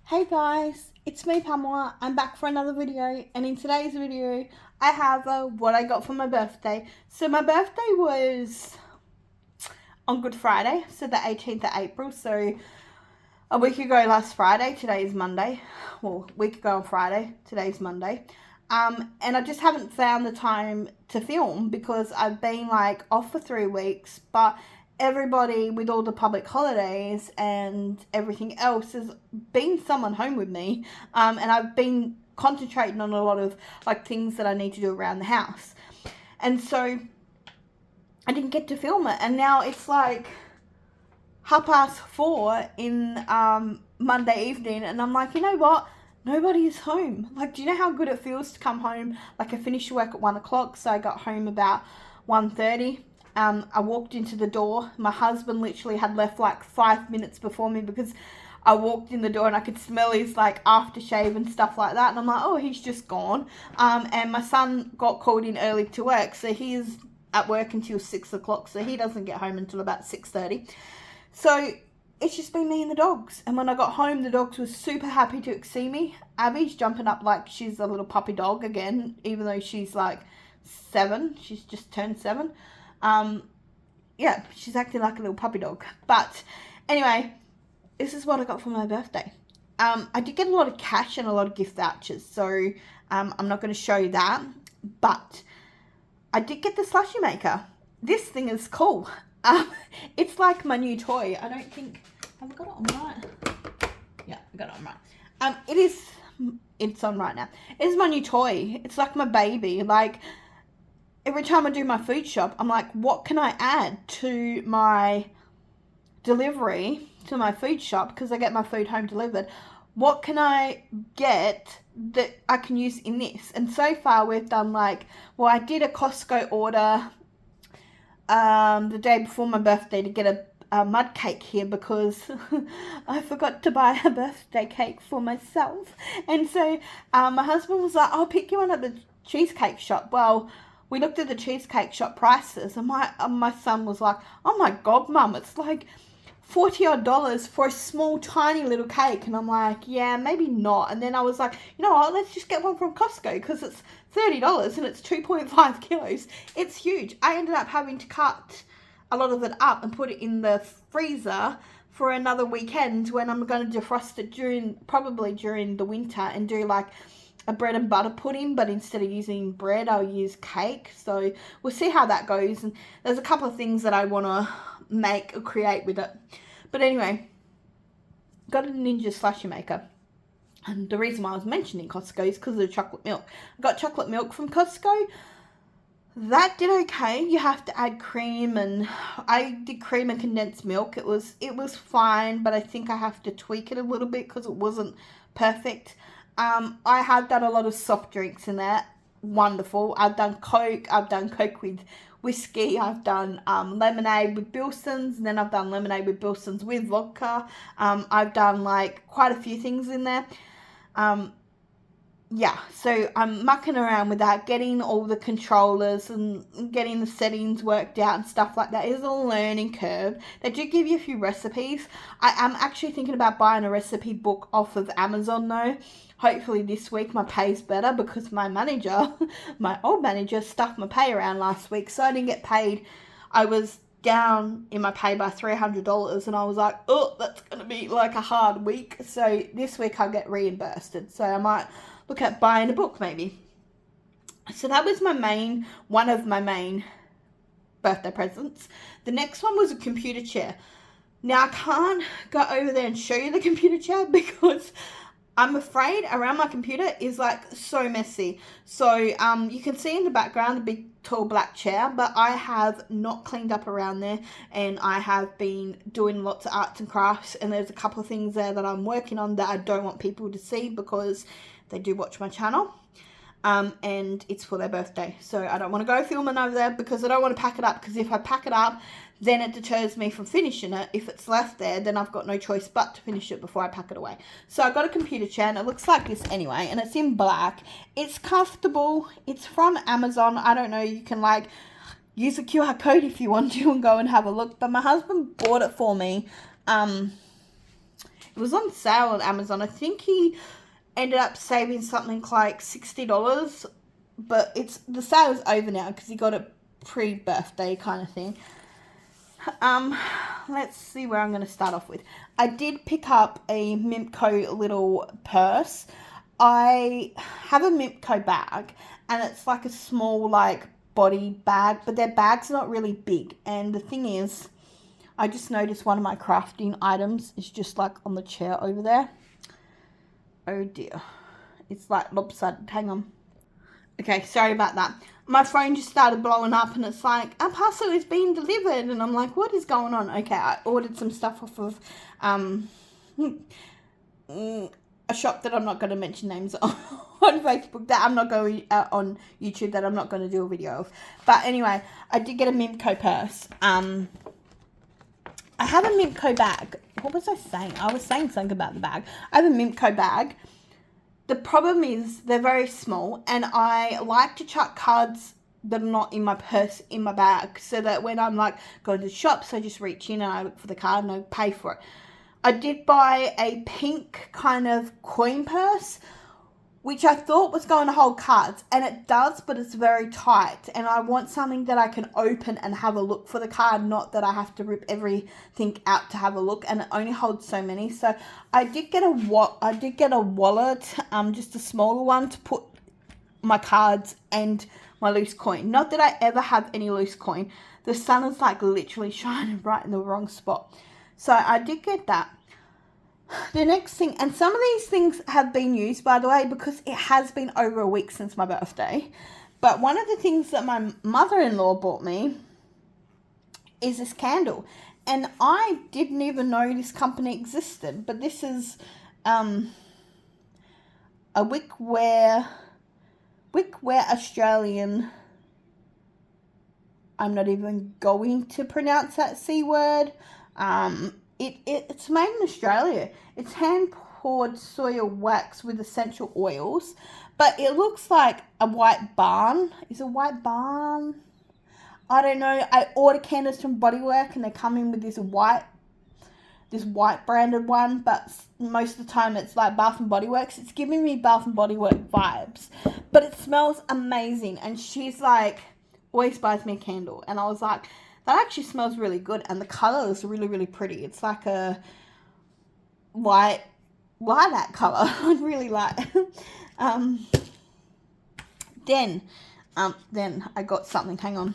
Hey guys, it's me Pamela. I'm back for another video, and in today's video I have what I got for my birthday. So my birthday was on Good Friday, so the 18th of April, so a week ago last Friday. Today is Monday. Well, a week ago on Friday, today's Monday. And I just haven't found the time to film because I've been like off for 3 weeks, but everybody with all the public holidays and everything else has been someone home with me, and I've been concentrating on a lot of like things that I need to do around the house, and so I didn't get to film it, and now it's like 4:30 in Monday evening, and I'm like, you know what? Nobody is home. Like, do you know how good it feels to come home? Like, I finished work at 1 o'clock, so I got home about 1:30. I walked into the door. My husband literally had left like 5 minutes before me because I walked in the door and I could smell his like aftershave and stuff like that. And I'm like, oh, he's just gone. And my son got called in early to work, so he's at work until 6 o'clock, so he doesn't get home until about 6:30. So it's just been me and the dogs. And when I got home, the dogs were super happy to see me. Abby's jumping up like she's a little puppy dog again, even though she's like 7. She's just turned 7. Yeah, she's acting like a little puppy dog. But anyway, this is what I got for my birthday. I did get a lot of cash and a lot of gift vouchers, so I'm not going to show you that. But I did get the slushy maker. This thing is cool. It's like my new toy. I don't think... Have I got it on right? Yeah, I got it on right. It's on right now. It's my new toy. It's like my baby. Like, every time I do my food shop, I'm like, what can I add to my delivery, to my food shop, because I get my food home delivered. What can I get that I can use in this? And so far we've done like, well, I did a Costco order the day before my birthday to get a mud cake here because I forgot to buy a birthday cake for myself. And so my husband was like, I'll pick you one at the cheesecake shop. Well, we looked at the cheesecake shop prices, and my son was like, oh my God, Mum, it's like $40 odd for a small, tiny little cake. And I'm like, yeah, maybe not. And then I was like, you know what, let's just get one from Costco because it's $30 and it's 2.5 kilos. It's huge. I ended up having to cut a lot of it up and put it in the freezer for another weekend when I'm going to defrost it probably during the winter and do like a bread and butter pudding, but instead of using bread, I'll use cake. So we'll see how that goes. And there's a couple of things that I want to make or create with it. But anyway, got a Ninja slushy maker. And the reason why I was mentioning Costco is because of the chocolate milk. I got chocolate milk from Costco. That did okay. You have to add cream, and I did cream and condensed milk. It was fine, but I think I have to tweak it a little bit because it wasn't perfect. I have done a lot of soft drinks in there. Wonderful. I've done Coke. I've done Coke with whiskey. I've done lemonade with Bilson's, and then I've done lemonade with Bilson's with vodka. I've done like quite a few things in there. Yeah, so I'm mucking around with that, getting all the controllers and getting the settings worked out and stuff like that. It's a learning curve. They do give you a few recipes. I am actually thinking about buying a recipe book off of Amazon though. Hopefully this week my pay's better because my manager, my old manager, stuffed my pay around last week, so I didn't get paid. I was down in my pay by $300, and I was like, oh, that's going to be like a hard week. So this week I'll get reimbursed. So I might look at buying a book maybe. So that was one of my main birthday presents. The next one was a computer chair. Now I can't go over there and show you the computer chair because I'm afraid around my computer is like so messy. So you can see in the background the big tall black chair, but I have not cleaned up around there, and I have been doing lots of arts and crafts, and there's a couple of things there that I'm working on that I don't want people to see because they do watch my channel, and it's for their birthday. So I don't want to go filming over there because I don't want to pack it up, because if I pack it up, then it deters me from finishing it. If it's left there, then I've got no choice but to finish it before I pack it away. So I got a computer chair, and it looks like this anyway, and it's in black. It's comfortable. It's from Amazon. I don't know, you can like use a QR code if you want to and go and have a look, but my husband bought it for me. was on sale on Amazon. I think he ended up saving something like $60, but the sale's over now because he got it pre-birthday kind of thing. Let's see where I'm going to start off with. I did pick up a Mimco little purse. I have a Mimco bag, and it's like a small, like, body bag, but their bag's not really big. And the thing is, I just noticed one of my crafting items is just, like, on the chair over there. Oh, dear. It's, like, lopsided. Hang on. Okay, sorry about that. My phone just started blowing up, and it's like, a parcel is being delivered, and I'm like, what is going on? Okay, I ordered some stuff off of a shop that I'm not going to mention names on Facebook, that I'm not going on YouTube, that I'm not going to do a video of. But anyway, I did get a Mimco purse. I have a Mimco bag. What was I saying? I was saying something about the bag. I have a Mimco bag. The problem is they're very small, and I like to chuck cards that are not in my purse in my bag, so that when I'm like going to shops, I just reach in and I look for the card and I pay for it. I did buy a pink kind of coin purse, which I thought was going to hold cards, and it does, but it's very tight, and I want something that I can open and have a look for the card, not that I have to rip everything out to have a look, and it only holds so many. So I did get a wallet, just a smaller one to put my cards and my loose coin. Not that I ever have any loose coin. The sun is like literally shining right in the wrong spot. So I did get that. The next thing, and some of these things have been used, by the way, because it has been over a week since my birthday. But one of the things that my mother-in-law bought me is this candle. And I didn't even know this company existed. But this is a Wickware Australian. I'm not even going to pronounce that C word. It's made in Australia. It's hand-poured soya wax with essential oils, but it looks like a white barn. Is it a white barn? I don't know. I order candles from Bodywork, and they come in with this white branded one, but most of the time it's like Bath and Body Works. It's giving me Bath and Body Works vibes, but it smells amazing. And she's like, always buys me a candle, and I was like, that actually smells really good, and the color is really, really pretty. It's like a lilac color. I really like. Then I got something. Hang on.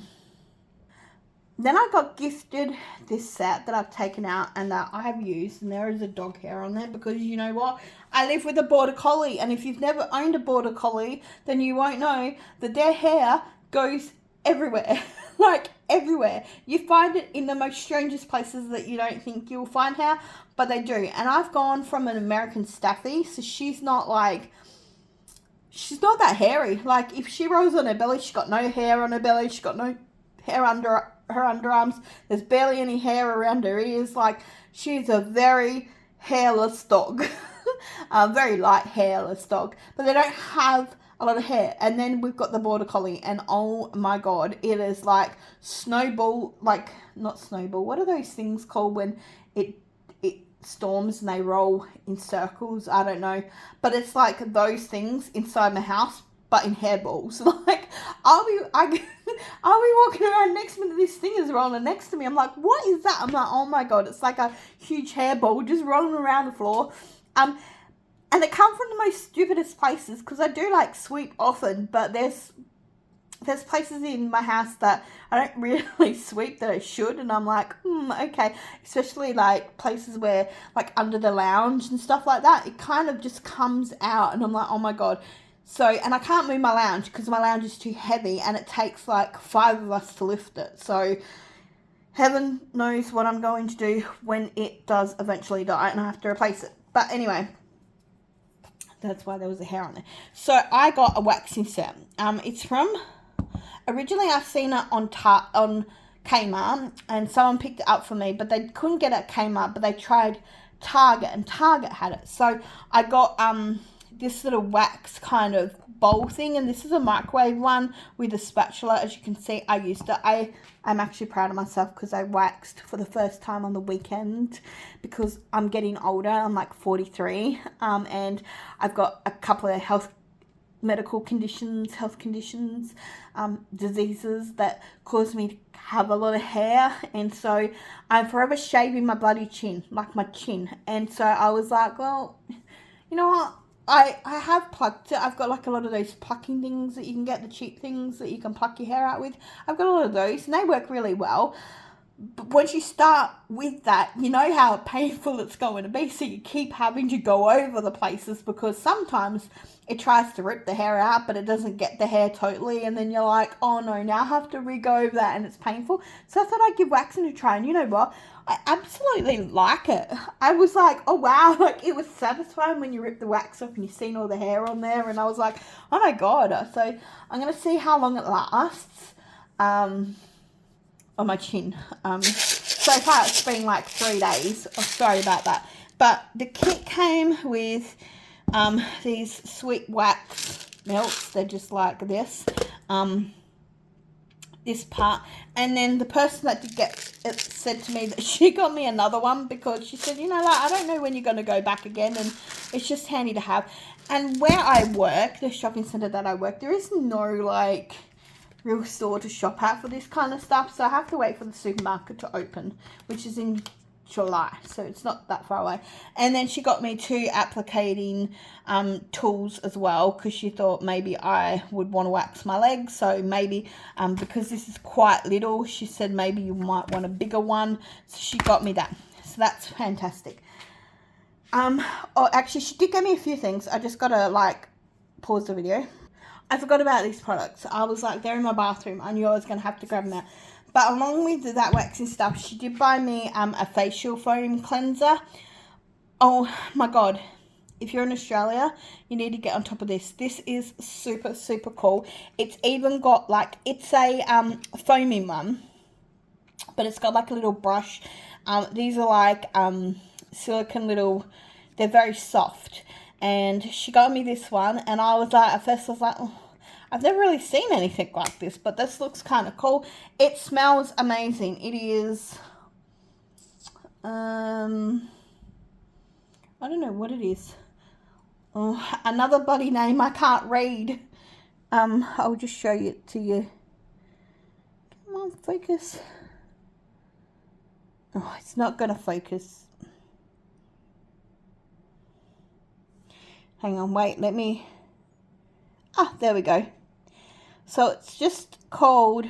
Then I got gifted this set that I've taken out and that I have used, and there is a dog hair on there because you know what? I live with a Border Collie, and if you've never owned a Border Collie, then you won't know that their hair goes everywhere. Like everywhere. You find it in the most strangest places that you don't think you'll find hair, but they do. And I've gone from an American Staffy, so she's not that hairy. Like if she rolls on her belly, she's got no hair on her belly, she's got no hair under her underarms, there's barely any hair around her ears. Like she's a very hairless dog. A very light hairless dog, but they don't have a lot of hair. And then we've got the Border Collie, and oh my god, it is like snowball, like not snowball, what are those things called when it storms and they roll in circles? I don't know, but it's like those things inside my house, but in hairballs. Like I'll be walking around, next minute this thing is rolling next to me. I'm like, what is that? I'm like, oh my god, it's like a huge hairball just rolling around the floor. And they come from the most stupidest places, because I do like sweep often, but there's places in my house that I don't really sweep that I should, and I'm like, okay. Especially like places where, like under the lounge and stuff like that, it kind of just comes out, and I'm like, oh my god. So, and I can't move my lounge because my lounge is too heavy, and it takes like 5 of us to lift it. So heaven knows what I'm going to do when it does eventually die and I have to replace it. But anyway, that's why there was a hair on there. So I got a waxing set. It's from, originally I've seen it on Kmart, and someone picked it up for me, but they couldn't get it at Kmart, but they tried Target, and Target had it. So I got this little wax kind of bowl thing, and this is a microwave one with a spatula. As you can see, I used it. I'm actually proud of myself because I waxed for the first time on the weekend because I'm getting older. I'm like 43, and I've got a couple of health conditions, diseases that cause me to have a lot of hair, and so I'm forever shaving my bloody chin, like my chin. And so I was like, well, you know what, I have plucked it. I've got like a lot of those plucking things that you can get, the cheap things that you can pluck your hair out with. I've got a lot of those and they work really well. But once you start with that, you know how painful it's going to be. So you keep having to go over the places because sometimes it tries to rip the hair out, but it doesn't get the hair totally. And then you're like, oh no, now I have to re-go over that and it's painful. So I thought I'd give waxing a try. And you know what? I absolutely like it. I was like, oh wow, like it was satisfying when you rip the wax off and you've seen all the hair on there. And I was like, oh my God. So I'm going to see how long it lasts. On my chin. So far it's been like 3 days. Oh, sorry about that. But the kit came with these sweet wax melts. They're just like this. This part. And then the person that did get it said to me that she got me another one because she said, you know, like, I don't know when you're going to go back again, and it's just handy to have. And where I work, the shopping centre that I work, there is no like real store to shop at for this kind of stuff, so I have to wait for the supermarket to open, which is in July, so it's not that far away. And then she got me 2 applicating tools as well because she thought maybe I would want to wax my legs. So maybe because this is quite little, she said maybe you might want a bigger one, so she got me that. So that's fantastic. Oh, actually, she did give me a few things. I just gotta like pause the video. I forgot about these products. I was like, they're in my bathroom. I knew I was going to have to grab them out. But along with that waxing stuff, she did buy me a facial foam cleanser. Oh my God. If you're in Australia, you need to get on top of this. This is super, super cool. It's even got like, it's a foaming one, but it's got like a little brush. These are like silicone little, they're very soft. And she got me this one, and I was like, at first I was like, oh, I've never really seen anything like this, but this looks kind of cool. It smells amazing. It is, I don't know what it is. Oh, another bloody name I can't read. I'll just show it to you. Come on, focus. Oh, it's not going to focus. Hang on, wait, let me... Ah, there we go. So it's just called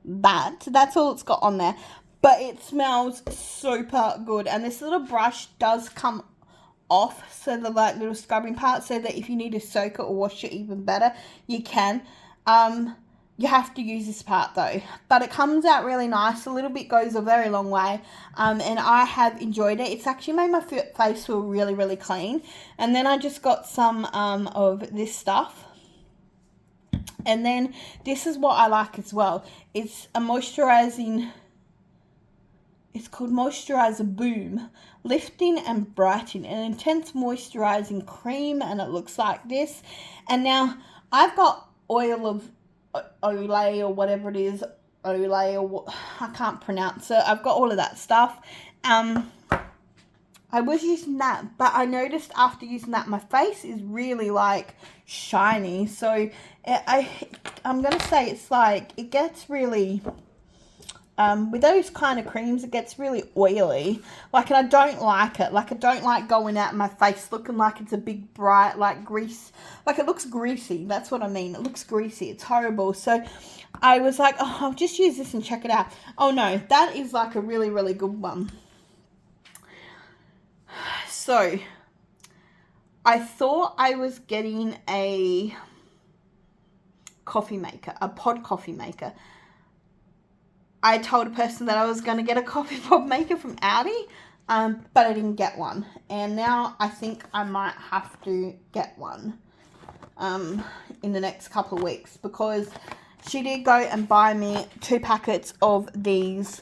that. That's all it's got on there. But it smells super good. And this little brush does come off. So the like little scrubbing part. So that if you need to soak it or wash it even better, you can. You have to use this part though. But it comes out really nice. A little bit goes a very long way. And I have enjoyed it. It's actually made my face feel really, really clean. And then I just got some of this stuff. And then this is what I like as well. It's a moisturizing, it's called Moisturizer Boom. Lifting and brightening. An intense moisturizing cream. And it looks like this. And now I've got oil of Olay or whatever it is. Olay or what, I can't pronounce it. I've got all of that stuff. I was using that, but I noticed after using that, my face is really like shiny. So I'm going to say it's like, it gets really, with those kind of creams, it gets really oily. Like, and I don't like it. Like, I don't like going out my face looking like it's a big bright, like grease. Like, it looks greasy. That's what I mean. It looks greasy. It's horrible. So I was like, oh, I'll just use this and check it out. Oh no, that is like a really, really good one. So, I thought I was getting a coffee maker, a pod coffee maker. I told a person that I was going to get a coffee pod maker from Aldi, but I didn't get one. And now I think I might have to get one in the next couple of weeks because she did go and buy me 2 packets of these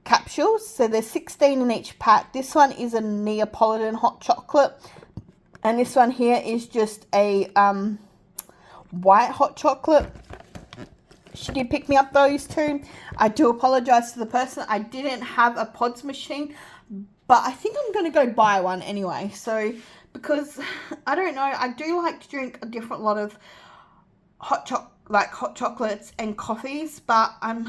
capsules. So there's 16 in each pack. This one is a Neapolitan hot chocolate. And this one here is just a white hot chocolate. She did pick me up those two. I do apologize to the person. I didn't have a pods machine, but I think I'm going to go buy one anyway. So, because, I don't know, I do like to drink a different lot of hot chocolates and coffees, but I'm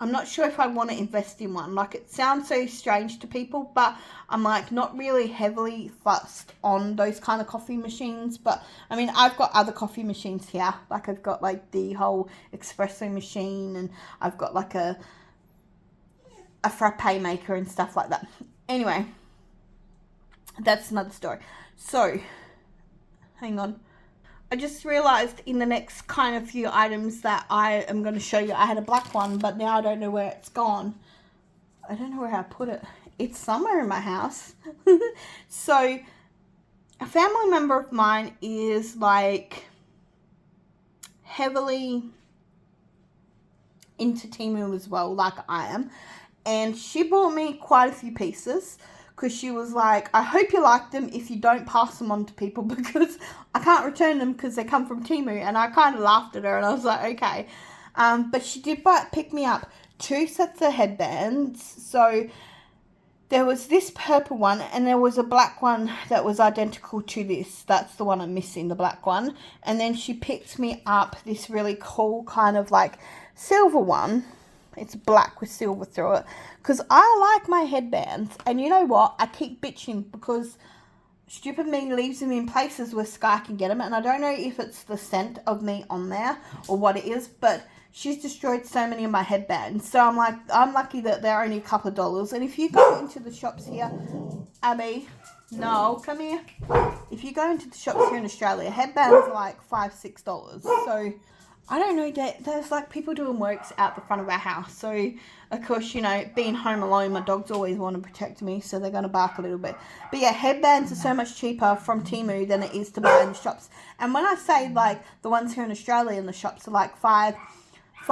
not sure if I want to invest in one. Like, it sounds so strange to people, but I'm like not really heavily fussed on those kind of coffee machines. But I mean, I've got other coffee machines here. Like, I've got like the whole espresso machine, and I've got like a frappe maker and stuff like that. Anyway, that's another story. So, hang on. I just realised in the next kind of few items that I am going to show you, I had a black one, but now I don't know where it's gone. I don't know where I put it. It's somewhere in my house. So, a family member of mine is like heavily into Temu as well, like I am. And she bought me quite a few pieces, because she was like, I hope you like them. If you don't, pass them on to people, because I can't return them because they come from Temu. And I kind of laughed at her, and I was like, okay. But she did pick me up 2 sets of headbands. So there was this purple one, and there was a black one that was identical to this. That's the one I'm missing, the black one. And then she picked me up this really cool kind of like silver one. It's black with silver through it, because I like my headbands. And you know what? I keep bitching because stupid me leaves them in places where Sky can get them. And I don't know if it's the scent of me on there or what it is, but she's destroyed so many of my headbands. So I'm like, I'm lucky that they're only a couple of dollars. And if you go into the shops here, Abby, no, come here. If you go into the shops here in Australia, headbands are like $5-6. So I don't know, there's like people doing works out the front of our house. So, of course, you know, being home alone, my dogs always want to protect me, so they're going to bark a little bit. But yeah, headbands are so much cheaper from Temu than it is to buy in the shops. And when I say like the ones here in Australia in the shops are like $5 to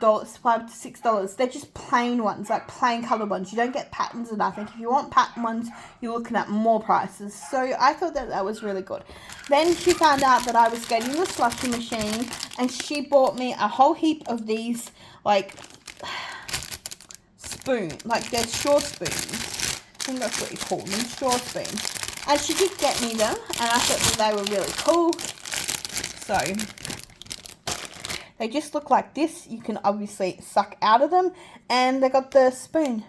$6, they're just plain ones, like plain coloured ones. You don't get patterns or nothing. If you want pattern ones, you're looking at more prices. So I thought that was really good. Then she found out that I was getting the slushy machine, and she bought me a whole heap of these like like they're straw spoons. I think that's what you call them, straw spoons. And she did get me them, and I thought that they were really cool. So they just look like this. You can obviously suck out of them, and they got the spoon.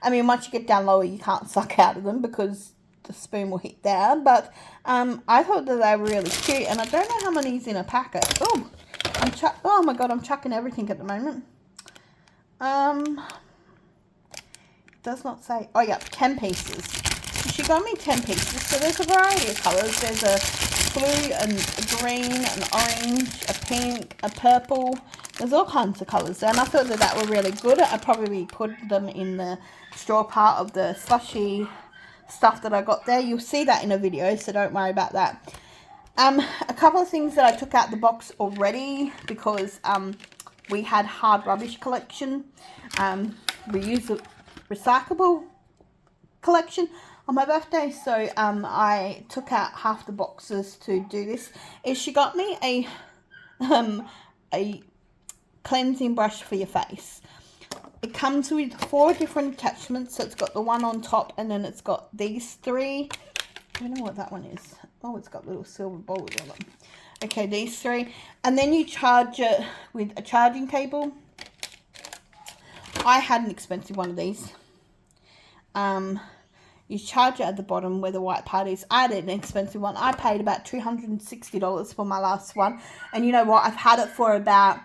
I mean, once you get down lower, you can't suck out of them because the spoon will hit down. But I thought that they were really cute, and I don't know how many is in a packet. Oh my god, I'm chucking everything at the moment. It does not say. Oh yeah, 10 pieces. So she got me 10 pieces. So there's a variety of colours. There's a blue, and a green, an orange, a pink, a purple. There's all kinds of colours there, and I thought that were really good. I probably put them in the straw part of the slushy stuff that I got there. You'll see that in a video, so don't worry about that. A couple of things that I took out the box already, because we had hard rubbish collection, recyclable collection on my birthday, so I took out half the boxes to do this. She got me a cleansing brush for your face. It comes with 4 different attachments. So it's got the one on top, and then it's got these 3. I don't know what that one is. Oh, it's got little silver balls on it. Okay, these 3. And then you charge it with a charging cable. I had an expensive one of these. You charge it at the bottom where the white part is. I had an expensive one. I paid about $260 for my last one. And you know what? I've had it for about...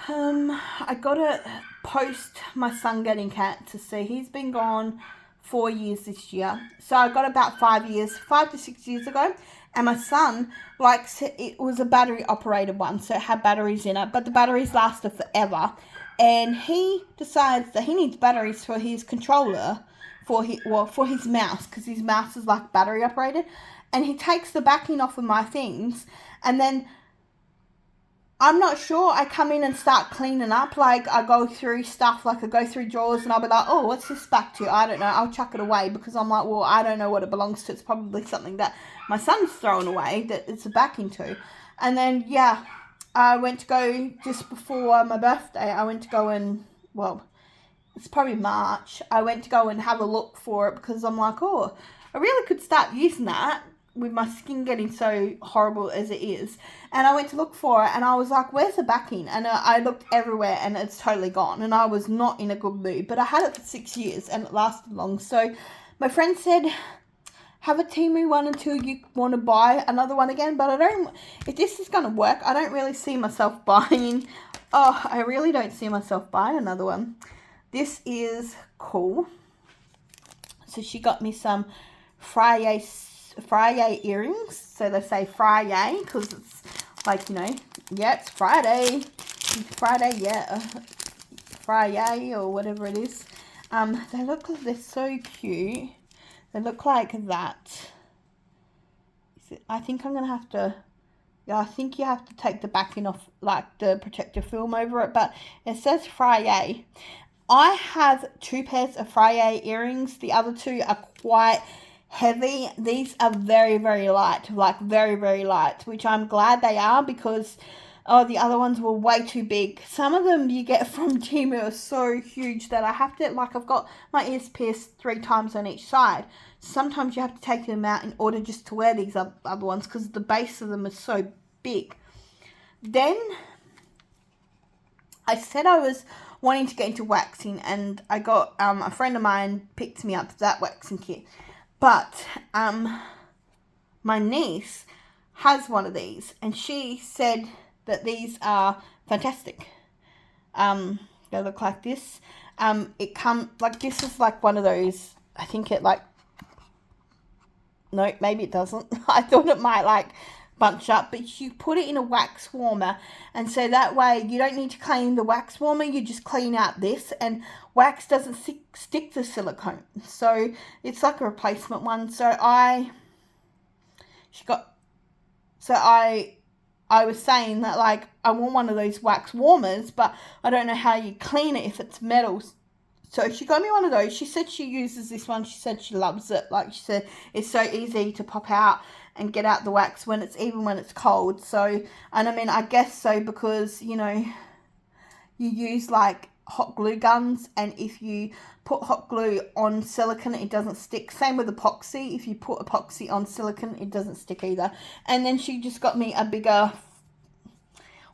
I got it post my son getting cancer. So he's been gone 4 years this year. So I got about 5 to 6 years ago. And my son likes it. It was a battery operated one. So it had batteries in it. But the batteries lasted forever. And he decides that he needs batteries for his controller. For his mouse, because his mouse is like battery operated, and he takes the backing off of my things, and then I'm not sure. I come in and start cleaning up. Like, I go through stuff, like I go through drawers and I'll be like, oh, what's this back to? I don't know. I'll chuck it away because I'm like, well, I don't know what it belongs to. It's probably something that my son's thrown away that it's a backing to. And then, yeah, I went to go just before my birthday. I went to go and, well, it's probably March. I went to go and have a look for it because I'm like, oh, I really could start using that with my skin getting so horrible as it is. And I went to look for it and I was like, where's the backing? And I looked everywhere and it's totally gone. And I was not in a good mood. But I had it for 6 years and it lasted long. So my friend said, have a Temu one until you want to buy another one again. But I don't, if this is going to work, I don't really see myself buying. Oh, I really don't see myself buying another one. This is cool. So she got me some Friday earrings. So they say Friday because it's like, you know, yeah, it's Friday. Friday, yeah. Friday or whatever it is. They look like they're so cute. They look like that. I think I'm going to have to, yeah, I think you have to take the backing off, like the protective film over it. But it says Friday. I have 2 pairs of Friday earrings. The other 2 are quite heavy. These are very, very light, like very, very light, which I'm glad they are because, oh, the other ones were way too big. Some of them you get from Temu are so huge that I have to, like, I've got my ears pierced 3 times on each side. Sometimes you have to take them out in order just to wear these other ones because the base of them is so big. Then I said I was wanting to get into waxing and I got, a friend of mine picked me up that waxing kit. But my niece has one of these and she said that these are fantastic. They look like this. It come like this is like one of those. I think it like. No, maybe it doesn't. I thought it might like bunch up, but you put it in a wax warmer, and so that way you don't need to clean the wax warmer. You just clean out this, and wax doesn't stick to silicone, so it's like a replacement one. I was saying that, like, I want one of those wax warmers, but I don't know how you clean it if it's metal. So she got me one of those. She said she uses this one. She said she loves it. Like she said, it's so easy to pop out and get out the wax when it's cold. So, and I mean, I guess so because, you know, you use like hot glue guns, and if you put hot glue on silicone, it doesn't stick. Same with epoxy. If you put epoxy on silicone, it doesn't stick either. And then she just got me a bigger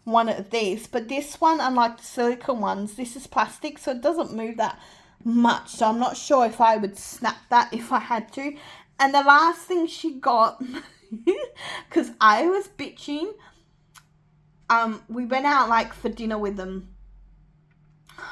one of these, but this one, unlike the silicone ones, this is plastic, so it doesn't move that much, so I'm not sure if I would snap that if I had to. And the last thing she got, because I was bitching, we went out like for dinner with them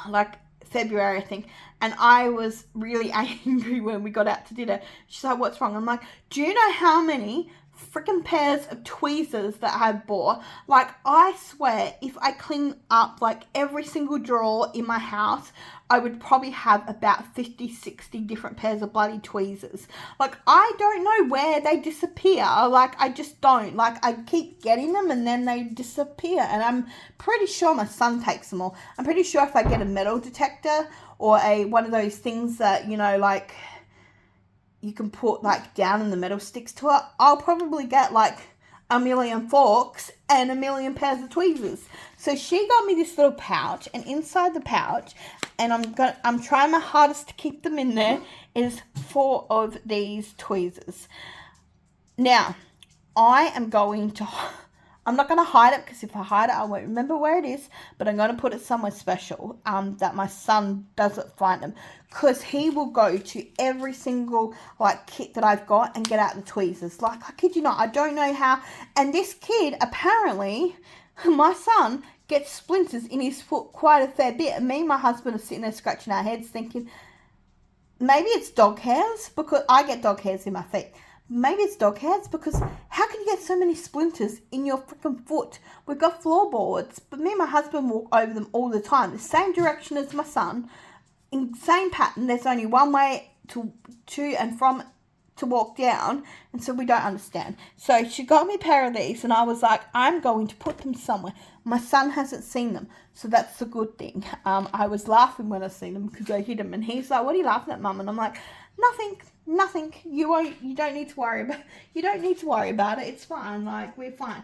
like February, I think, and I was really angry when we got out to dinner. She's like, what's wrong? I'm like, do you know how many freaking pairs of tweezers that I bought? Like, I swear, if I clean up like every single drawer in my house, I would probably have about 50, 60 different pairs of bloody tweezers. Like, I don't know where they disappear. Like, I just don't. Like, I keep getting them and then they disappear. And I'm pretty sure my son takes them all. I'm pretty sure if I get a metal detector or one of those things that, you know, like, you can put like down and the metal sticks to it, I'll probably get like a million forks and a million pairs of tweezers. So she got me this little pouch, and inside the pouch, and I'm trying my hardest to keep them in there, is 4 of these tweezers. Now, I'm not going to hide it, because if I hide it, I won't remember where it is, but I'm going to put it somewhere special, that my son doesn't find them, because he will go to every single, like, kit that I've got and get out the tweezers. Like, I kid you not, I don't know how, and this kid, apparently, my son gets splinters in his foot quite a fair bit, and me and my husband are sitting there scratching our heads thinking, maybe it's dog hairs, because I get dog hairs in my feet. Maybe it's dog hairs, because how can you get so many splinters in your freaking foot? We've got floorboards, but me and my husband walk over them all the time. The same direction as my son, in the same pattern. There's only one way to and from to walk down, and so we don't understand. So she got me a pair of these, and I was like, I'm going to put them somewhere. My son hasn't seen them, so that's the good thing. I was laughing when I seen them because I hid them, and he's like, "What are you laughing at, Mum?" And I'm like, "Nothing. You don't need to worry about it. It's fine. Like, we're fine."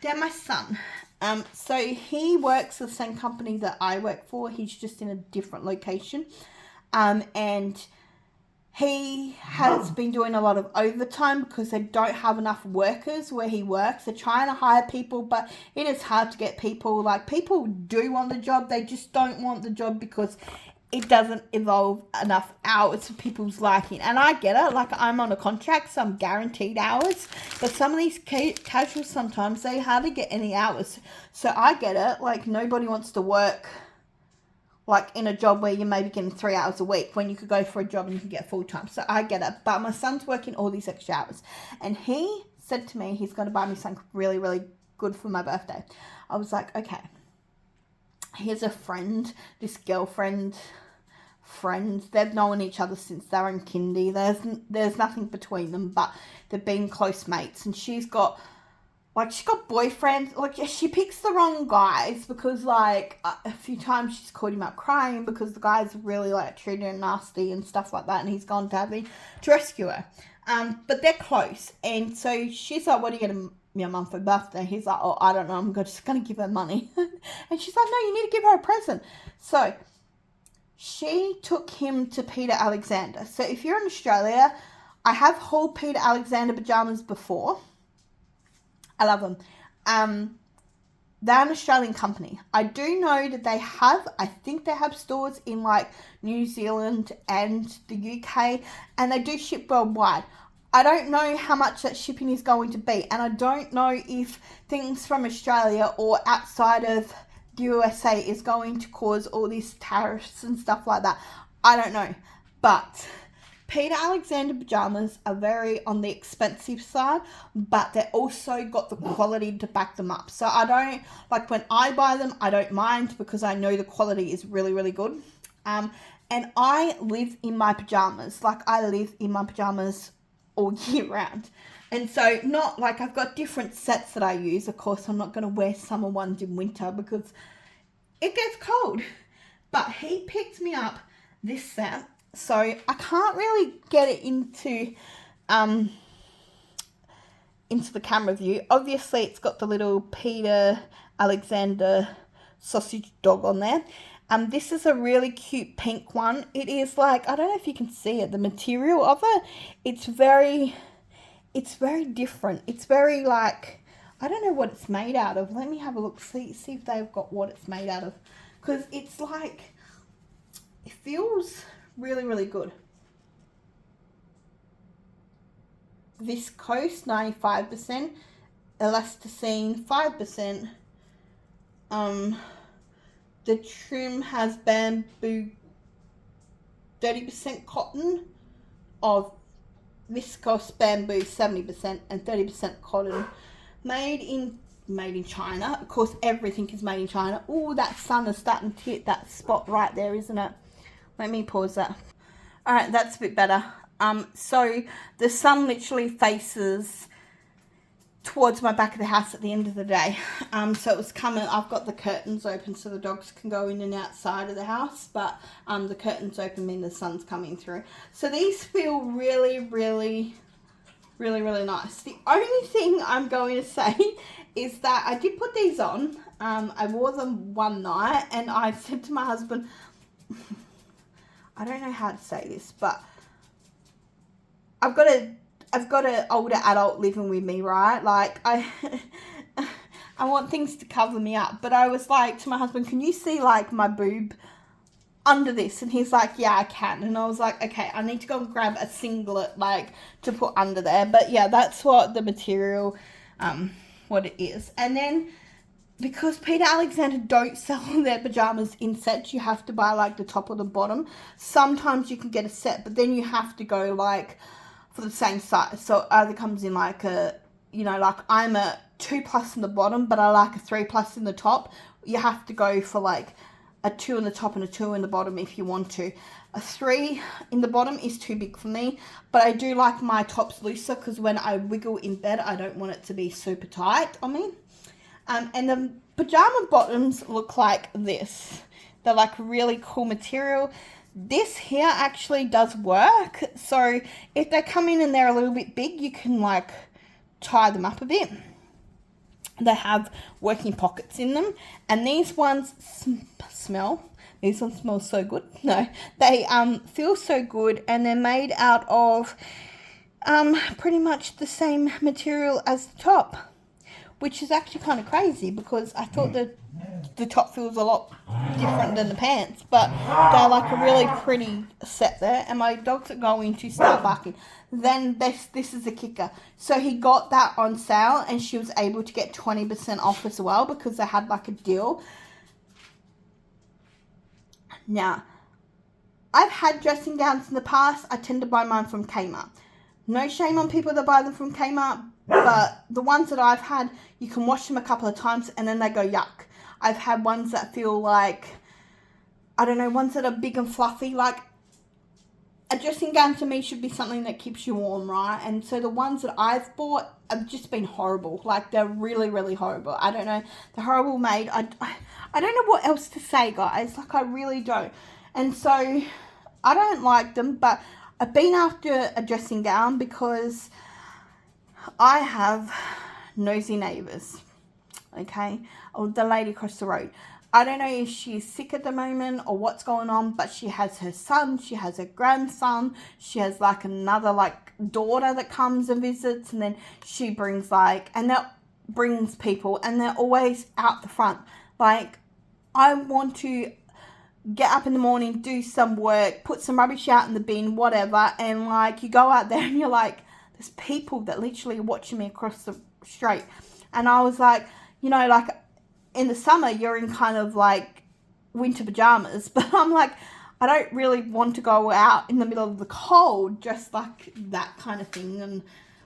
Then my son. So he works for the same company that I work for. He's just in a different location. And he has been doing a lot of overtime because they don't have enough workers where he works. They're trying to hire people, but it is hard to get people. Like, people do want the job. They just don't want the job because it doesn't involve enough hours for people's liking. And I get it. Like, I'm on a contract, so I'm guaranteed hours. But some of these casuals, sometimes they hardly get any hours. So I get it. Like, nobody wants to work like in a job where you're maybe getting 3 hours a week when you could go for a job and you can get full time. So I get it. But my son's working all these extra hours. And he said to me he's going to buy me something really, really good for my birthday. I was like, okay. Here's a friend, this girlfriend, friends. They've known each other since they were in kindy. There's nothing between them, but they've been close mates. And she's got boyfriends. Like, she picks the wrong guys because, like, a few times she's caught him up crying because the guys really, like, treated her nasty and stuff like that, and he's gone to Abby to rescue her. But they're close, and so she's like, "What are you going to your mum for birthday?" He's like, "Oh, I don't know, I'm just going to give her money." And she's like, "No, you need to give her a present." So she took him to Peter Alexander. So if you're in Australia, I have hauled Peter Alexander pajamas before. I love them. They're an Australian company. I do know that I think they have stores in like New Zealand and the UK, and they do ship worldwide. I don't know how much that shipping is going to be, and I don't know if things from Australia or outside of the USA is going to cause all these tariffs and stuff like that. I don't know. But Peter Alexander pajamas are very on the expensive side, but they also got the quality to back them up. So I don't, like, when I buy them, I don't mind because I know the quality is really, really good. And I live in my pajamas. Like, I live in my pajamas all year round. And so, not like I've got different sets that I use. Of course, I'm not going to wear summer ones in winter because it gets cold. But he picked me up this set. So I can't really get it into the camera view. Obviously, it's got the little Peter Alexander sausage dog on there. This is a really cute pink one. It is like, I don't know if you can see it, the material of it. It's very different. It's very like, I don't know what it's made out of. Let me have a look, see if they've got what it's made out of. Because it's like, it feels really, really good. Viscose 95%, elasticine 5%. The trim has bamboo 30% cotton, of viscose bamboo 70%, and 30% cotton. Made in China. Of course, everything is made in China. Oh, that sun is starting to hit that spot right there, isn't it? Let me pause that. All right, that's a bit better. So the sun literally faces towards my back of the house at the end of the day. So it was coming, I've got the curtains open so the dogs can go in and outside of the house, but the curtains open mean the sun's coming through. So these feel really, really, really, really nice. The only thing I'm going to say is that I did put these on. I wore them one night and I said to my husband, I don't know how to say this, but I've got an older adult living with me, right? Like, I want things to cover me up. But I was like to my husband, can you see like my boob under this? And he's like, yeah, I can. And I was like, okay, I need to go and grab a singlet like to put under there. But yeah, that's what the material, what it is. And then, because Peter Alexander don't sell their pajamas in sets, you have to buy like the top or the bottom. Sometimes you can get a set, but then you have to go like for the same size. So it either comes in like a, you know, like I'm a 2+ in the bottom, but I like a 3+ in the top. You have to go for like a 2 in the top and a 2 in the bottom if you want to. A 3 in the bottom is too big for me, but I do like my tops looser because when I wiggle in bed, I don't want it to be super tight on me. And the pajama bottoms look like this. They're like really cool material. This here actually does work. So if they come in and they're a little bit big, you can like tie them up a bit. They have working pockets in them. And these ones smell. These ones smell so good. No, they feel so good, and they're made out of pretty much the same material as the top, which is actually kind of crazy because I thought that the top feels a lot different than the pants, but they're like a really pretty set there, and my dogs are going to start barking. Then this is the kicker. So he got that on sale, and she was able to get 20% off as well because they had like a deal. Now, I've had dressing gowns in the past. I tend to buy mine from Kmart. No shame on people that buy them from Kmart, but the ones that I've had, you can wash them a couple of times and then they go yuck. I've had ones that feel like, I don't know, ones that are big and fluffy. Like, a dressing gown to me should be something that keeps you warm, right? And so the ones that I've bought have just been horrible. Like, they're really, really horrible. I don't know. They're horrible made. I don't know what else to say, guys. Like, I really don't. And so I don't like them, but I've been after a dressing gown because I have nosy neighbours, okay? Or the lady across the road. I don't know if she's sick at the moment or what's going on, but she has her son, she has her grandson, she has like another like daughter that comes and visits, and then she brings like, and that brings people, and they're always out the front. Like, I want to get up in the morning, do some work, put some rubbish out in the bin, whatever, and like you go out there and you're like, there's people that literally are watching me across the street. And I was like, you know, like in the summer you're in kind of like winter pajamas, but I'm like, I don't really want to go out in the middle of the cold just like that kind of thing and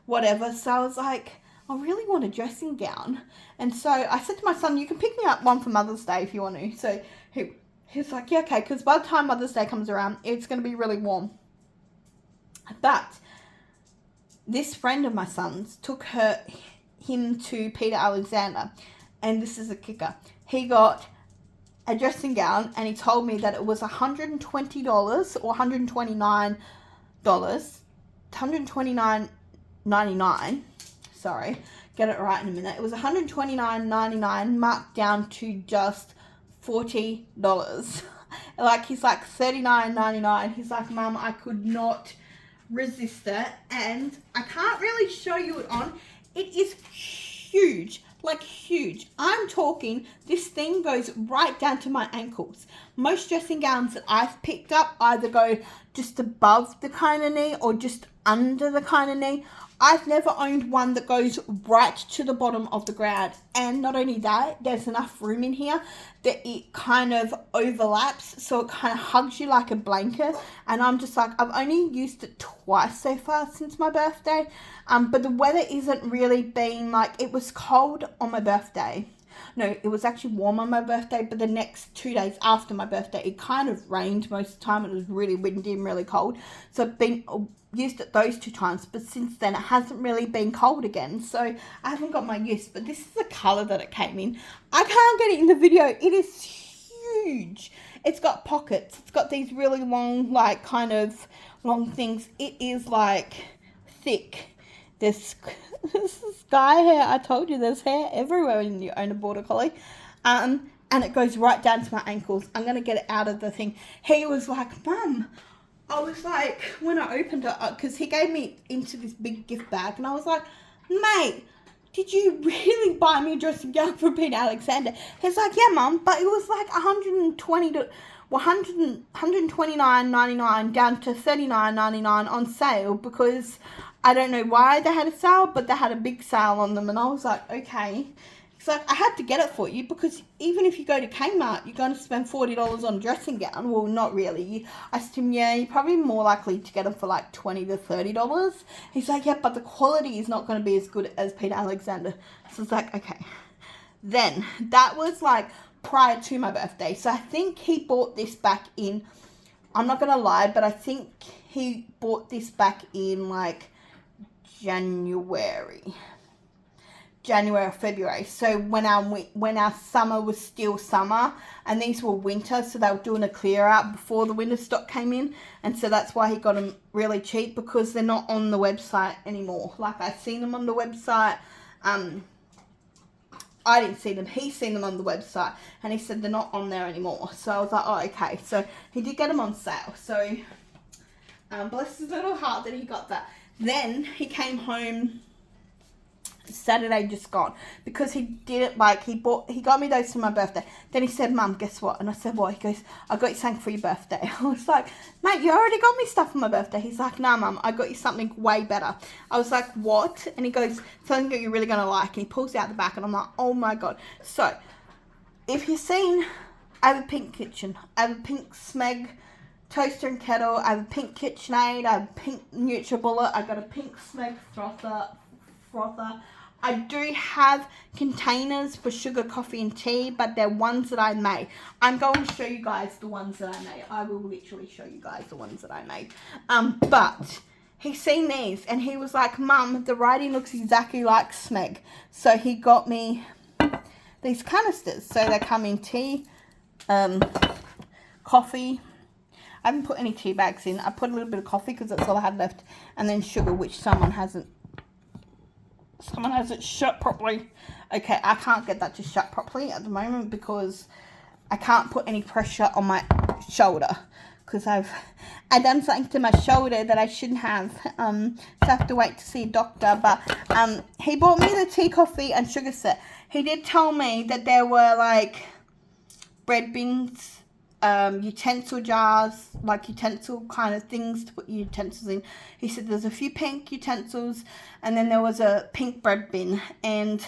whatever. So I was like, I really want a dressing gown. And so I said to my son, you can pick me up one for Mother's Day if you want to. So he was like, yeah, okay, because by the time Mother's Day comes around, it's going to be really warm. But this friend of my son's took him to Peter Alexander, and this is a kicker. He got a dressing gown, and he told me that it was $120 or $129, $129.99. Sorry, get it right in a minute. It was $129.99 marked down to just $40. Like, he's like $39.99. He's like, Mum, I could not resist it, and I can't really show you it on. It is huge, like huge. I'm talking, this thing goes right down to my ankles. Most dressing gowns that I've picked up either go just above the kind of knee or just under the kind of knee. I've never owned one that goes right to the bottom of the ground. And not only that, there's enough room in here that it kind of overlaps, so it kind of hugs you like a blanket. And I'm just like, I've only used it twice so far since my birthday. But the weather isn't really being like, it was cold on my birthday. No, it was actually warm on my birthday, but the next 2 days after my birthday, it kind of rained most of the time. It was really windy and really cold. So I've been used it those 2 times, but since then it hasn't really been cold again. So I haven't got my use, but this is the colour that it came in. I can't get it in the video. It is huge. It's got pockets. It's got these really long, like kind of long things. It is like thick. This sky hair, I told you there's hair everywhere when you own a Border Collie. And it goes right down to my ankles. I'm going to get it out of the thing. He was like, Mum, I was like, when I opened it, because he gave me into this big gift bag, and I was like, mate, did you really buy me a dressing gown from Peter Alexander? He's like, yeah, Mum, but it was like $129.99 down to $39.99 on sale, because I don't know why they had a sale, but they had a big sale on them. And I was like, okay. It's like, I had to get it for you, because even if you go to Kmart, you're going to spend $40 on a dressing gown. Well, not really. I said to him, yeah, you're probably more likely to get them for like $20 to $30. He's like, yeah, but the quality is not going to be as good as Peter Alexander. So it's like, okay. Then, that was like prior to my birthday. So I think he bought this back in, I'm not going to lie, but I think he bought this back in like January or February. So when our summer was still summer and these were winter, so they were doing a clear out before the winter stock came in, and so that's why he got them really cheap, because they're not on the website anymore. Like, I've seen them on the website. I didn't see them. He's seen them on the website, and he said they're not on there anymore. So I was like, oh, okay. So he did get them on sale. So bless his little heart that he got that. Then he came home Saturday just gone, because he did it like he got me those for my birthday. Then he said, Mum, guess what? And I said, what? He goes, I got you something for your birthday. I was like, mate, you already got me stuff for my birthday. He's like, nah, Mum, I got you something way better. I was like, what? And he goes, something that you're really gonna like. And he pulls out the back, and I'm like, oh my god. So if you've seen, I have a pink kitchen, I have a pink Smeg toaster and kettle, I have a pink KitchenAid, I have a pink NutriBullet, I got a pink Smeg frother. I do have containers for sugar, coffee and tea, but they're ones that I made. I'm going to show you guys the ones that I made. I will literally show you guys the ones that I made. But he's seen these and he was like, Mum, the writing looks exactly like Smeg. So he got me these canisters. So they come in tea, coffee. I haven't put any tea bags in. I put a little bit of coffee because that's all I had left. And then sugar, which someone hasn't shut properly. Okay, I can't get that to shut properly at the moment because I can't put any pressure on my shoulder, because I done something to my shoulder that I shouldn't have. So I have to wait to see a doctor. But he bought me the tea, coffee and sugar set. He did tell me that there were like bread bins, utensil jars, like utensil kind of things to put your utensils in. He said there's a few pink utensils, and then there was a pink bread bin, and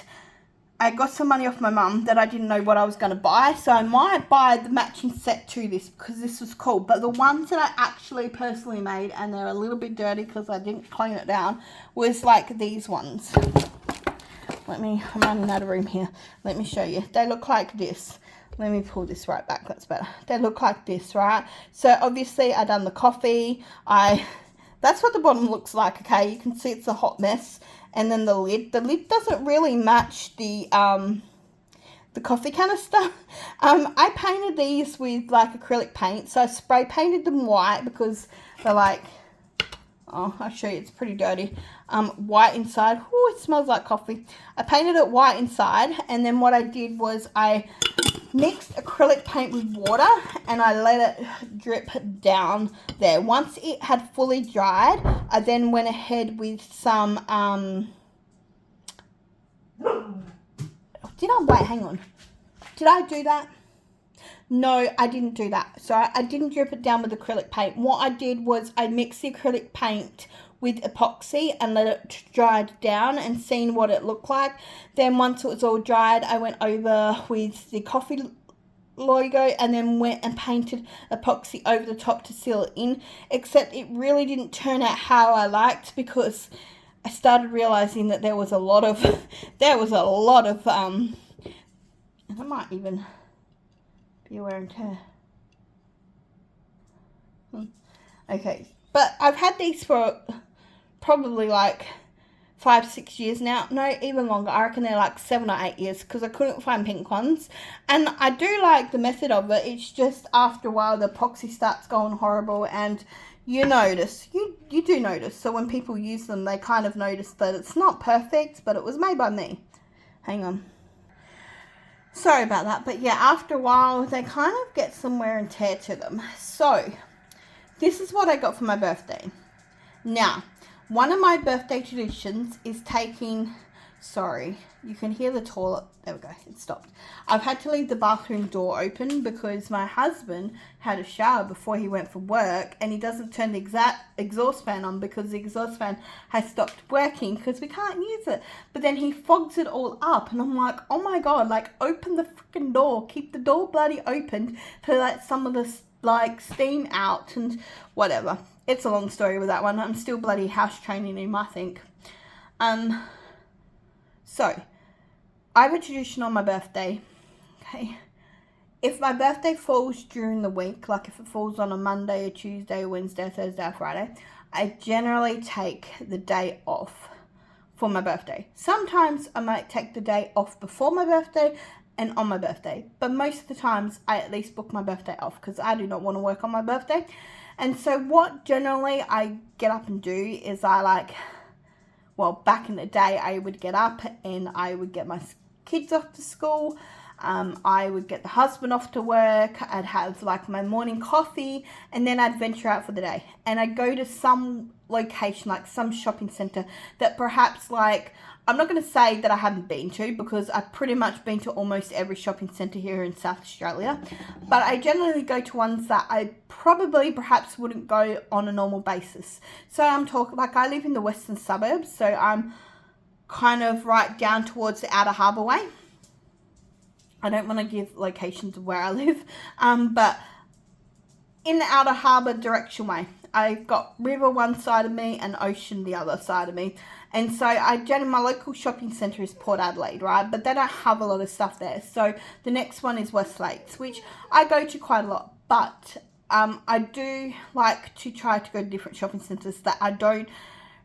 I got some money off my mum that I didn't know what I was going to buy, so I might buy the matching set to this because this was cool. But the ones that I actually personally made, and they're a little bit dirty because I didn't clean it down, was like these ones. I'm running out of room here. Let me show you. They look like this. Let me pull this right back. That's better. They look like this, right? So obviously I done the coffee. That's what the bottom looks like, okay? You can see it's a hot mess. And then the lid. The lid doesn't really match the coffee canister. I painted these with like acrylic paint. So I spray painted them white because they're like, oh, I'll show you. It's pretty dirty. White inside. Oh, it smells like coffee. I painted it white inside. And then what I did was I mixed acrylic paint with water and I let it drip down there. Once it had fully dried, I then went ahead with some, hang on. Did I do that? No, I didn't do that. So I didn't drip it down with acrylic paint. What I did was I mixed the acrylic paint with epoxy and let it dry down and seen what it looked like. Then once it was all dried, I went over with the coffee logo and then went and painted epoxy over the top to seal it in. Except it really didn't turn out how I liked, because I started realizing that there was a lot of and I might even be wear and tear. Okay, but I've had these for probably like 5-6 years now. No, even longer. I reckon they're like 7 or 8 years, because I couldn't find pink ones. And I do like the method of it. It's just after a while the epoxy starts going horrible, and you notice, you do notice. So when people use them, they kind of notice that it's not perfect, but it was made by me. Hang on. Sorry about that. But yeah, after a while they kind of get some wear and tear to them. So this is what I got for my birthday. Now, one of my birthday traditions is taking, sorry, you can hear the toilet. There we go, it stopped. I've had to leave the bathroom door open because my husband had a shower before he went for work, and he doesn't turn the exhaust fan on because the exhaust fan has stopped working because we can't use it. But then he fogs it all up, and I'm like, oh my god, like, open the freaking door. Keep the door bloody opened to let some of the like steam out and whatever. It's a long story with that one. I'm still bloody house training him, I think. So I have a tradition on my birthday. Okay. if my birthday falls during the week, like if it falls on a Monday, a Tuesday, a Wednesday, a Thursday, or Friday, I generally take the day off for my birthday. Sometimes I might take the day off before my birthday and on my birthday, but most of the times I at least book my birthday off because I do not want to work on my birthday. And so what generally I get up and do is back in the day I would get up and I would get my kids off to school. I would get the husband off to work. I'd have like my morning coffee and then I'd venture out for the day. And I'd go to some location, like some shopping centre that perhaps I'm not going to say that I haven't been to because I've pretty much been to almost every shopping centre here in South Australia. But I generally go to ones that I perhaps wouldn't go on a normal basis. So I'm talking I live in the western suburbs. So I'm kind of right down towards the Outer Harbour Way. I don't want to give locations of where I live, but in the Outer Harbour direction way. I've got river one side of me and ocean the other side of me. And so my local shopping centre is Port Adelaide, right? But they don't have a lot of stuff there. So the next one is West Lakes, which I go to quite a lot. But I do like to try to go to different shopping centres that I don't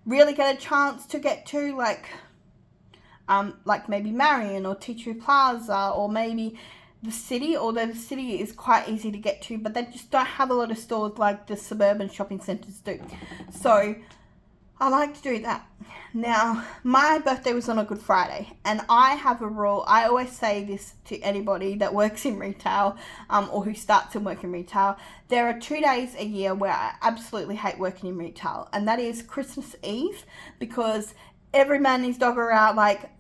really get a chance to get to, like maybe Marion or Tea Tree Plaza or maybe the city, although the city is quite easy to get to, but they just don't have a lot of stores like the suburban shopping centres do. So I like to do that. Now, my birthday was on a Good Friday, and I have a rule. I always say this to anybody that works in retail or who starts in work in retail. There are 2 days a year where I absolutely hate working in retail, and that is Christmas Eve, because every man and his dog are out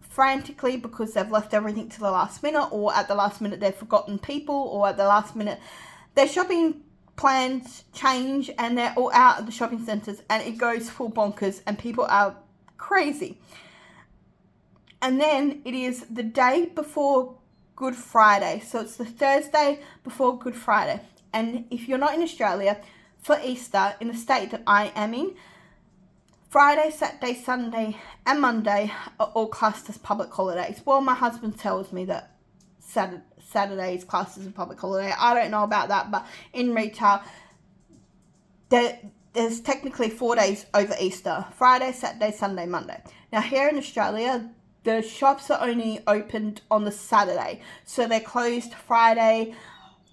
frantically because they've left everything to the last minute, or at the last minute they've forgotten people, or at the last minute their shopping plans change and they're all out at the shopping centres and it goes full bonkers and people are crazy. And then it is the day before Good Friday, so it's the Thursday before Good Friday. And if you're not in Australia, for Easter in the state that I am in, Friday, Saturday, Sunday and Monday are all classed as public holidays. Well, my husband tells me that Saturday is classed as a public holiday. I don't know about that, but in retail, there's technically 4 days over Easter. Friday, Saturday, Sunday, Monday. Now, here in Australia, the shops are only opened on the Saturday. So they're closed Friday,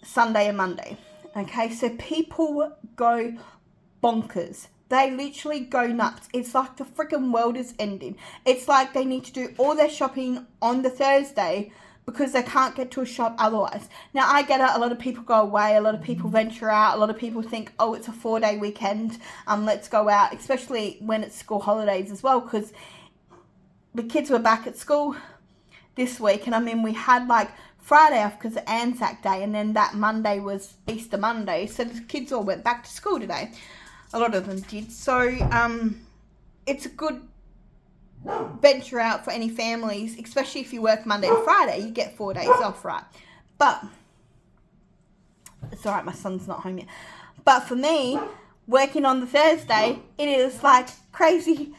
Sunday and Monday. Okay, so people go bonkers. They literally go nuts. It's like the freaking world is ending. It's like they need to do all their shopping on the Thursday because they can't get to a shop otherwise. Now, I get it. A lot of people go away. A lot of people venture out. A lot of people think, oh, it's a 4-day weekend. Let's go out, especially when it's school holidays as well, because the kids were back at school this week. And we had Friday off because of Anzac Day, and then that Monday was Easter Monday. So the kids all went back to school today. A lot of them did. So it's a good venture out for any families, especially if you work Monday to Friday. You get 4 days off, right? But it's all right, my son's not home yet. But for me, working on the Thursday, it is crazy.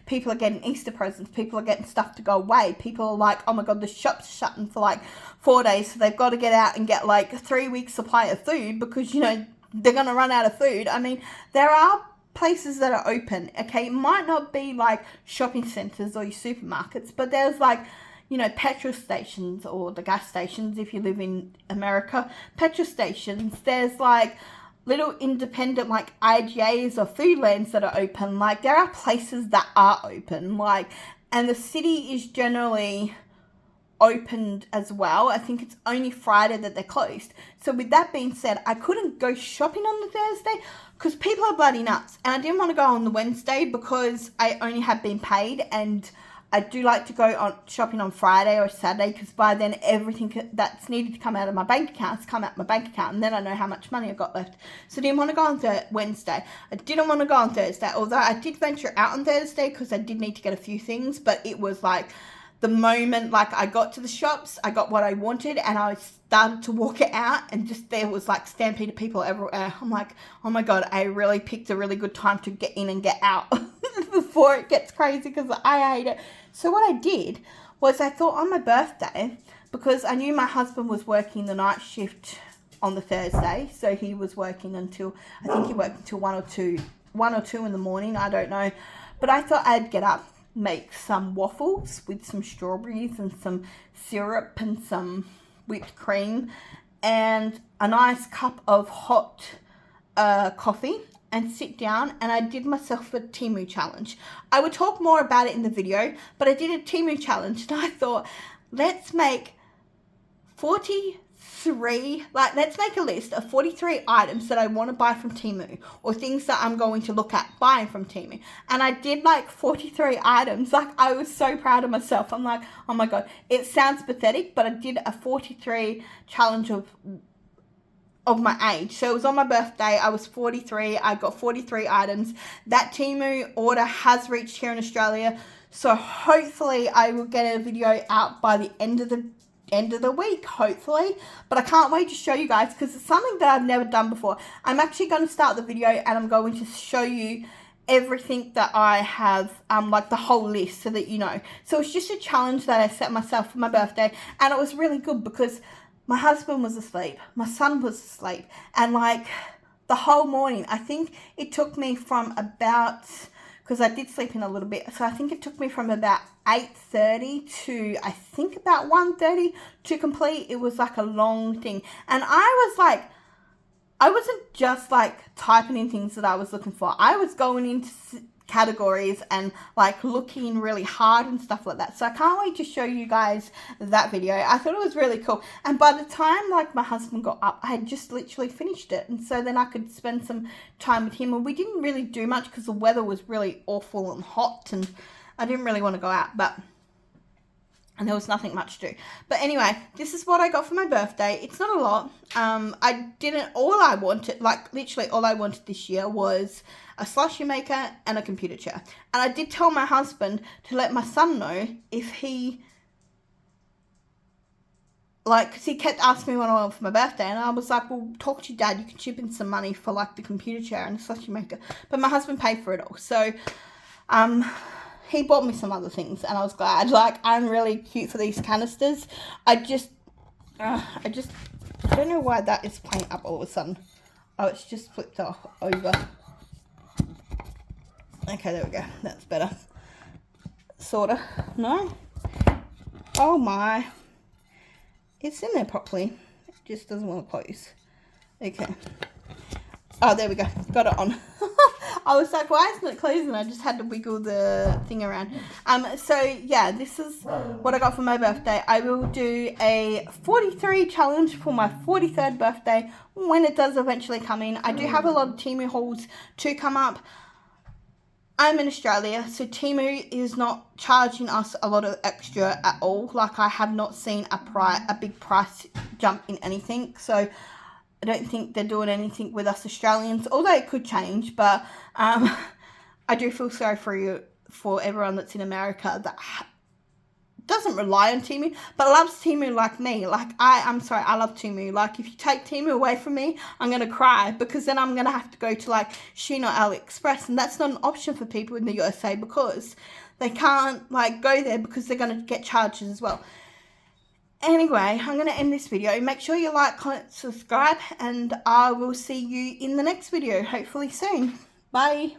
People are getting Easter presents. People are getting stuff to go away. People are like, oh my God, the shop's shutting for 4 days. So they've got to get out and get 3 weeks supply of food because, they're going to run out of food. There are places that are open, okay? It might not be shopping centres or your supermarkets, but there's petrol stations or the gas stations if you live in America. Petrol stations, there's little independent IGAs or Foodlands that are open. There are places that are open, and the city is generally opened as well. I think it's only Friday that they're closed. So with that being said, I couldn't go shopping on the Thursday because people are bloody nuts, and I didn't want to go on the Wednesday because I only had been paid, and I do like to go on shopping on Friday or Saturday because by then everything that's needed to come out of my bank account has come out of my bank account, and then I know how much money I've got left. So I didn't want to go on Wednesday. I didn't want to go on Thursday, although I did venture out on Thursday because I did need to get a few things, but it was the moment I got to the shops, I got what I wanted, and I started to walk it out, and just there was stampede of people everywhere. I'm like, oh my God, I really picked a really good time to get in and get out before it gets crazy because I hate it. So what I did was I thought on my birthday, because I knew my husband was working the night shift on the Thursday, so he was working until, I think he worked until 1 or 2 in the morning, I don't know. But I thought I'd get up, make some waffles with some strawberries and some syrup and some whipped cream and a nice cup of hot coffee and sit down, and I did myself a Temu challenge. I would talk more about it in the video, but I did a Temu challenge, and I thought, let's make 43, let's make a list of 43 items that I want to buy from Temu, or things that I'm going to look at buying from Temu. And I did like 43 items. Like, I was so proud of myself. I'm like, oh my God, it sounds pathetic, but I did a 43 challenge of my age. So it was on my birthday. I was 43. I got 43 items. That Temu order has reached here in Australia. So hopefully I will get a video out by the end of the week, hopefully. But I can't wait to show you guys, because it's something that I've never done before. I'm actually going to start the video and I'm going to show you everything that I have, like the whole list, so that you know. So it's just a challenge that I set myself for my birthday, and it was really good because my husband was asleep, my son was asleep, and like the whole morning, I think it took me from about, because I did sleep in a little bit, so I think it took me from about 8:30 to I think about 1:30 to complete. It was like a long thing, and I was like, I wasn't just like typing in things that I was looking for. I was going into categories and like looking really hard and stuff like that. So I can't wait to show you guys that video. I thought it was really cool, and by the time like my husband got up, I had just literally finished it, and so then I could spend some time with him. And we didn't really do much because the weather was really awful and hot, and I didn't really want to go out, and there was nothing much to do. But anyway, this is what I got for my birthday. It's not a lot. All I wanted this year was a slushy maker and a computer chair. And I did tell my husband to let my son know if he, because he kept asking me what I wanted for my birthday, and I was like, well, talk to your dad, you can chip in some money for like the computer chair and the slushy maker. But my husband paid for it all. So, he bought me some other things, and I was glad. Like, I'm really cute for these canisters. I don't know why that is playing up all of a sudden. Oh, it's just flipped over. Okay, there we go. That's better. Sorta. No? Oh my. It's in there properly. It just doesn't want to close. Okay. Oh, there we go. Got it on. I was like, why isn't it closing? I just had to wiggle the thing around. So yeah, this is what I got for my birthday. I will do a 43 challenge for my 43rd birthday when it does eventually come in. I do have a lot of Temu hauls to come up. I'm in Australia, so Temu is not charging us a lot of extra at all. Like, I have not seen a big price jump in anything. So I don't think they're doing anything with us Australians, although it could change. But I do feel sorry for everyone that's in America that doesn't rely on Temu, but loves Temu like me. Like, I'm sorry, I love Temu. Like, if you take Temu away from me, I'm going to cry, because then I'm going to have to go to, like, Shein or AliExpress, and that's not an option for people in the USA, because they can't, like, go there because they're going to get charges as well. Anyway, I'm going to end this video. Make sure you like, comment, subscribe, and I will see you in the next video, hopefully soon. Bye.